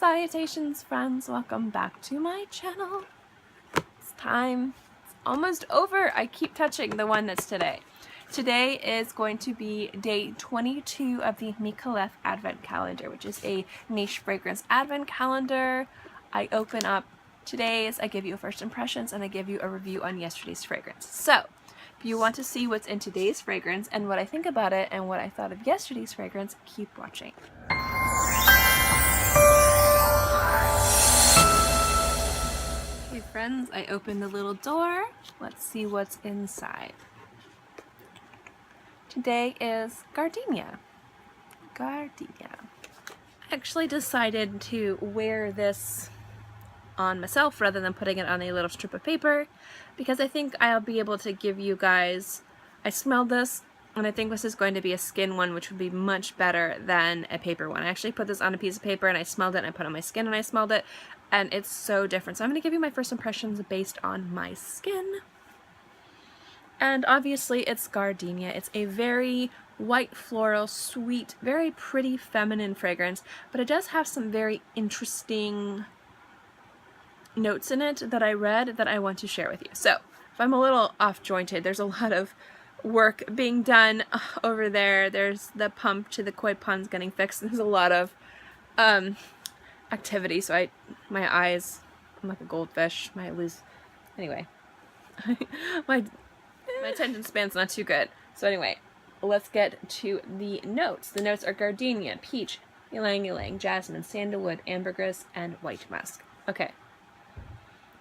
Salutations friends, welcome back to my channel. It's time. It's almost over. I keep touching the one that's today. Today is going to be day 22 of the Micallef Advent Calendar, which is a niche fragrance advent calendar. I open up today's, I give you first impressions, and I give you a review on yesterday's fragrance. So, if you want to see what's in today's fragrance and what I think about it and what I thought of yesterday's fragrance, keep watching. Okay friends, I opened the little door. Let's see what's inside. Today is Gardenia. Gardenia. I actually decided to wear this on myself rather than putting it on a little strip of paper because I think I'll be able to give you guys, I smelled this and I think this is going to be a skin one, which would be much better than a paper one. I actually put this on a piece of paper and I smelled it, and I put it on my skin and I smelled it, and it's so different. So I'm going to give you my first impressions based on my skin. And obviously it's Gardenia. It's a very white floral, sweet, very pretty feminine fragrance, but it does have some very interesting notes in it that I read that I want to share with you. So if I'm a little off jointed, there's a lot of work being done over there. There's the pump to the koi ponds getting fixed. There's a lot of activity, so my eyes, I'm like a goldfish. Anyway, my attention span's not too good. So anyway, let's get to the notes. The notes are Gardenia, peach, Ylang, jasmine, sandalwood, ambergris, and white musk. Okay.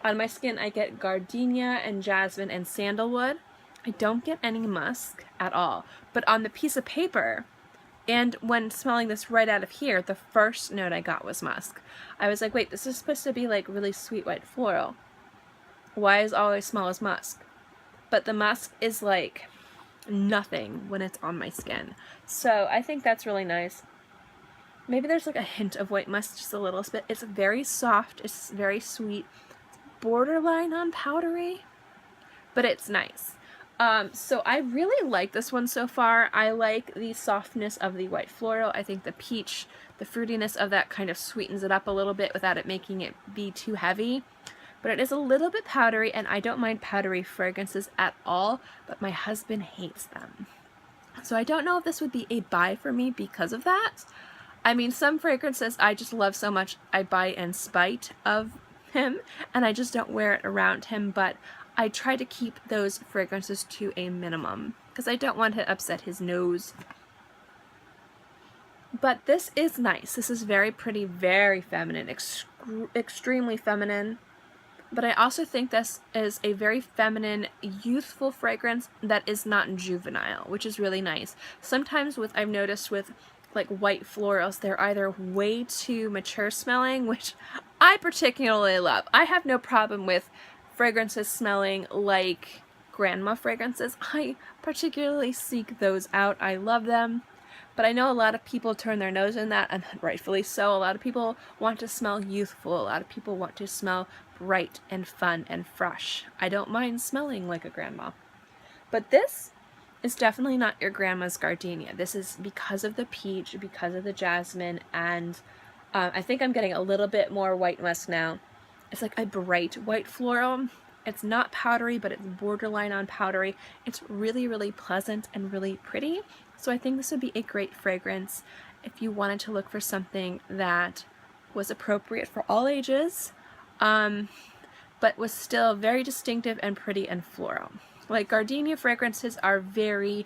On my skin, I get gardenia and jasmine and sandalwood. I don't get any musk at all. But on the piece of paper, and when smelling this right out of here, the first note I got was musk. I was like, wait, this is supposed to be like really sweet white floral. Why is all I smell is musk? But the musk is like nothing when it's on my skin. So I think that's really nice. Maybe there's like a hint of white musk, just a little bit. It's very soft, it's very sweet, it's borderline on powdery, but it's nice. So I really like this one so far. I like the softness of the white floral. I think the peach, the fruitiness of that kind of sweetens it up a little bit without it making it be too heavy. But it is a little bit powdery, and I don't mind powdery fragrances at all, but my husband hates them. So I don't know if this would be a buy for me because of that. I mean, some fragrances I just love so much I buy in spite of him, and I just don't wear it around him, but I try to keep those fragrances to a minimum because I don't want to upset his nose. But this is nice. This is very pretty, very feminine, extremely feminine. But I also think this is a very feminine, youthful fragrance that is not juvenile, which is really nice. Sometimes I've noticed with like white florals, they're either way too mature smelling, which I particularly love. I have no problem with fragrances smelling like grandma fragrances. I particularly seek those out. I love them. But I know a lot of people turn their nose in that, and rightfully so. A lot of people want to smell youthful. A lot of people want to smell bright and fun and fresh. I don't mind smelling like a grandma. But this is definitely not your grandma's gardenia. This is because of the peach, because of the jasmine, and I think I'm getting a little bit more white musk now. It's like a bright white floral. It's not powdery, but it's borderline on powdery. It's really, really pleasant and really pretty. So I think this would be a great fragrance if you wanted to look for something that was appropriate for all ages, but was still very distinctive and pretty and floral. Like Gardenia fragrances are very,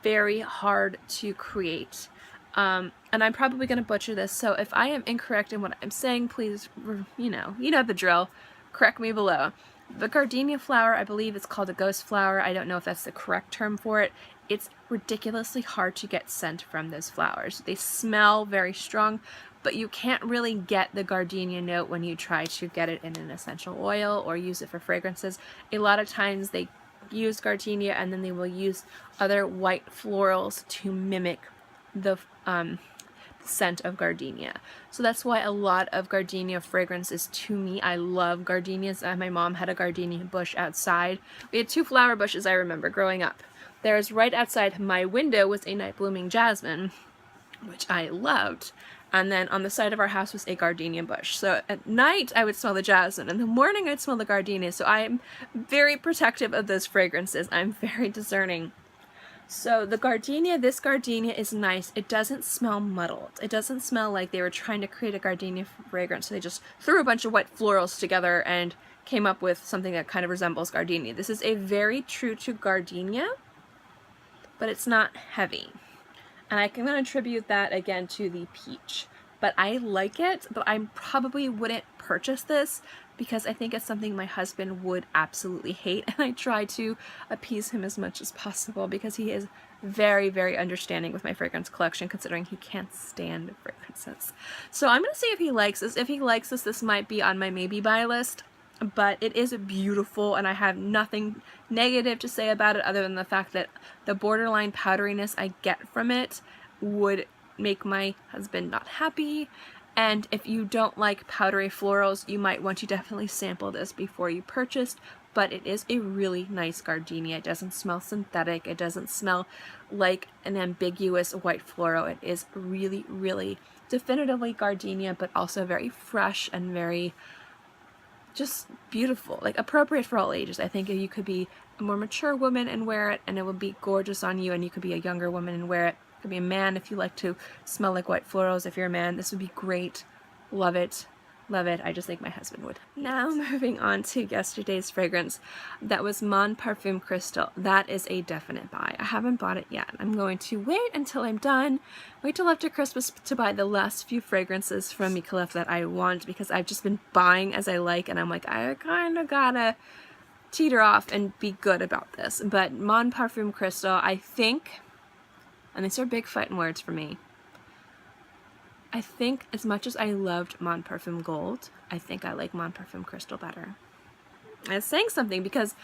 very hard to create. And I'm probably going to butcher this, so if I am incorrect in what I'm saying, please, you know the drill, correct me below. The Gardenia flower, I believe it's called a ghost flower. I don't know if that's the correct term for it. It's ridiculously hard to get scent from those flowers. They smell very strong, but you can't really get the gardenia note when you try to get it in an essential oil or use it for fragrances. A lot of times they use gardenia and then they will use other white florals to mimic the scent of gardenia. So that's why a lot of gardenia fragrances, to me, I love gardenias. My mom had a gardenia bush outside. We had 2 flower bushes, I remember growing up. There's right outside my window was a night blooming jasmine, which I loved. And then on the side of our house was a gardenia bush. So at night I would smell the jasmine. In the morning I'd smell the gardenia. So I'm very protective of those fragrances. I'm very discerning. So the gardenia, this gardenia is nice. It doesn't smell muddled. It doesn't smell like they were trying to create a gardenia fragrance. So they just threw a bunch of white florals together and came up with something that kind of resembles gardenia. This is a very true to gardenia, but it's not heavy. And I can attribute that again to the peach. But I like it, but I probably wouldn't purchase this because I think it's something my husband would absolutely hate. And I try to appease him as much as possible because he is very, very understanding with my fragrance collection, considering he can't stand fragrances. So I'm going to see if he likes this. If he likes this, this might be on my maybe buy list. But it is beautiful, and I have nothing negative to say about it other than the fact that the borderline powderiness I get from it would make my husband not happy. And if you don't like powdery florals, you might want to definitely sample this before you purchase. But it is a really nice gardenia. It doesn't smell synthetic. It doesn't smell like an ambiguous white floral. It is really, really definitively gardenia, but also very fresh and very just beautiful, like appropriate for all ages. I think you could be a more mature woman and wear it and it would be gorgeous on you, and you could be a younger woman and wear it. It could be a man if you like to smell like white florals. If you're a man, this would be great. Love it. Love it. I just think my husband would. Now moving on to yesterday's fragrance. That was Mon Parfum Crystal. That is a definite buy. I haven't bought it yet. I'm going to wait until I'm done. Wait till after Christmas to buy the last few fragrances from Micallef that I want, because I've just been buying as I like, and I'm like, I kind of gotta teeter off and be good about this. But Mon Parfum Crystal, I think, and these are big fighting words for me, I think as much as I loved Mon Parfum Gold, I think I like Mon Parfum Crystal better. I was saying something because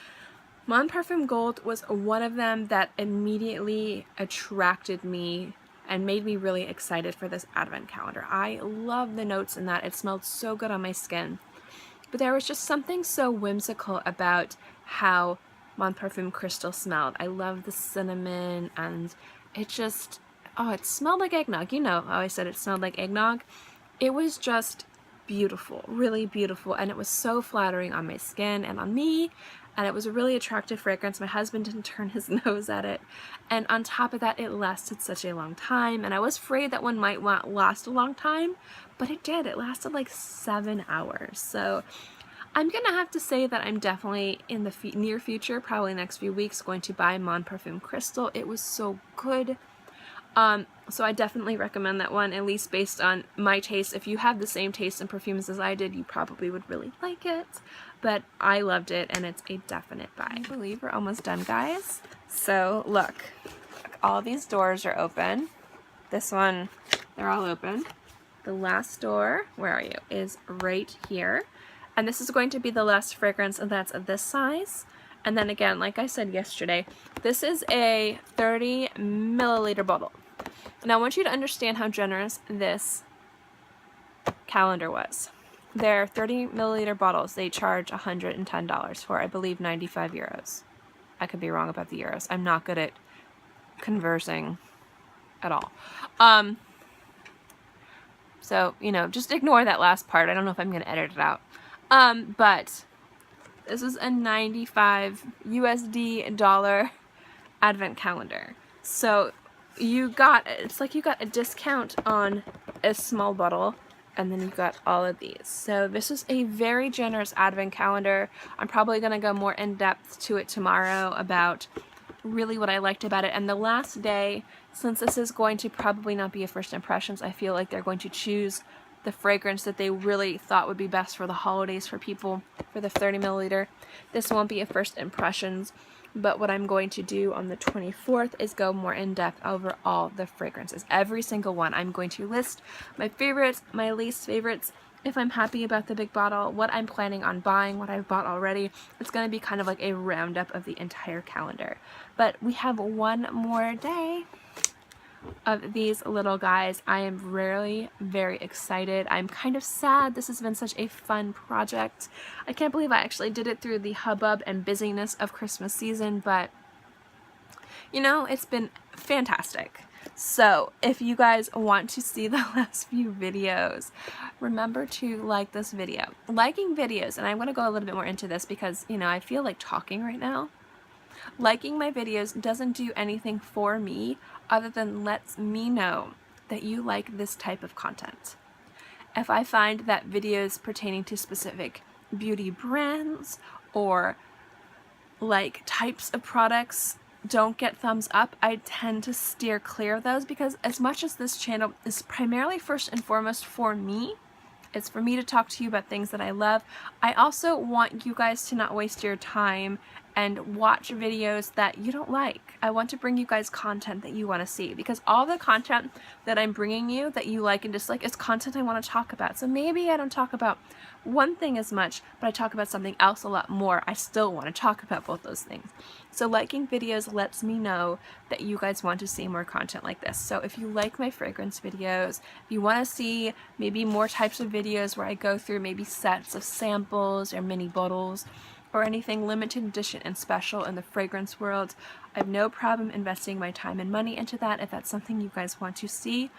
Mon Parfum Gold was one of them that immediately attracted me and made me really excited for this advent calendar. I love the notes in that. It smelled so good on my skin. But there was just something so whimsical about how Mon Parfum Crystal smelled. I love the cinnamon, and it just... oh, it smelled like eggnog. You know how I said it smelled like eggnog? It was just beautiful, really beautiful, and it was so flattering on my skin and on me, and it was a really attractive fragrance. My husband didn't turn his nose at it, and on top of that, it lasted such a long time, and I was afraid that one might last a long time, but it did. It lasted like 7 hours, so I'm gonna have to say that I'm definitely in the near future, probably next few weeks, going to buy Mon Parfum Crystal. It was so good. So I definitely recommend that one, at least based on my taste. If you have the same taste in perfumes as I did, you probably would really like it. But I loved it, and it's a definite buy. I believe we're almost done, guys. So look, all these doors are open. This one, they're all open. The last door, where are you, is right here. And this is going to be the last fragrance, and that's this size. And then again, like I said yesterday, this is a 30 milliliter bottle. And I want you to understand how generous this calendar was. They're 30 milliliter bottles. They charge $110 for, I believe, 95 euros. I could be wrong about the euros. I'm not good at conversing at all. So, you know, just ignore that last part. I don't know if I'm going to edit it out. But this is a 95 USD dollar advent calendar. So you got, it's like you got a discount on a small bottle, and then you got all of these. So this is a very generous advent calendar. I'm probably going to go more in depth to it tomorrow about really what I liked about it. And the last day, since this is going to probably not be a first impressions, I feel like they're going to choose the fragrance that they really thought would be best for the holidays for people for the 30 milliliter. This won't be a first impressions, but what I'm going to do on the 24th is go more in depth over all the fragrances. Every single one. I'm going to list my favorites, my least favorites, if I'm happy about the big bottle, what I'm planning on buying, what I've bought already. It's going to be kind of like a roundup of the entire calendar. But we have one more day of these little guys. I am really very excited. I'm kind of sad. This has been such a fun project. I can't believe I actually did it through the hubbub and busyness of Christmas season, but you know, it's been fantastic. So if you guys want to see the last few videos, remember to like this video. Liking videos, and I'm going to go a little bit more into this because, you know, I feel like talking right now. Liking my videos doesn't do anything for me other than lets me know that you like this type of content. If I find that videos pertaining to specific beauty brands or like types of products don't get thumbs up, I tend to steer clear of those, because as much as this channel is primarily first and foremost for me, it's for me to talk to you about things that I love, I also want you guys to not waste your time and watch videos that you don't like. I want to bring you guys content that you want to see, because all the content that I'm bringing you that you like and dislike is content I want to talk about. So maybe I don't talk about one thing as much, but I talk about something else a lot more. I still want to talk about both those things. So liking videos lets me know that you guys want to see more content like this. So if you like my fragrance videos, if you want to see maybe more types of videos where I go through maybe sets of samples or mini bottles, or anything limited edition and special in the fragrance world, I have no problem investing my time and money into that. If that's something you guys want to see,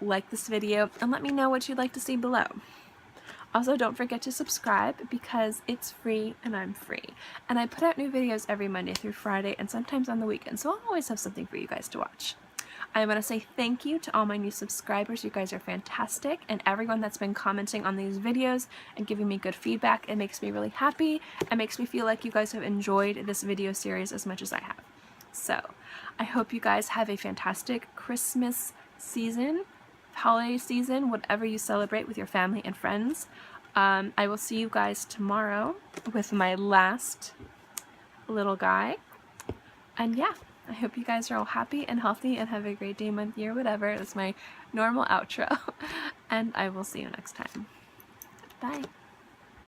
like this video and let me know what you'd like to see below. Also, don't forget to subscribe because it's free and I'm free. And I put out new videos every Monday through Friday and sometimes on the weekend, so I'll always have something for you guys to watch. I want to say thank you to all my new subscribers. You guys are fantastic, and everyone that's been commenting on these videos and giving me good feedback. It makes me really happy. It makes me feel like you guys have enjoyed this video series as much as I have. So I hope you guys have a fantastic Christmas season, holiday season, whatever you celebrate with your family and friends. I will see you guys tomorrow with my last little guy. And yeah, I hope you guys are all happy and healthy and have a great day, month, year, whatever. That's my normal outro. And I will see you next time. Bye.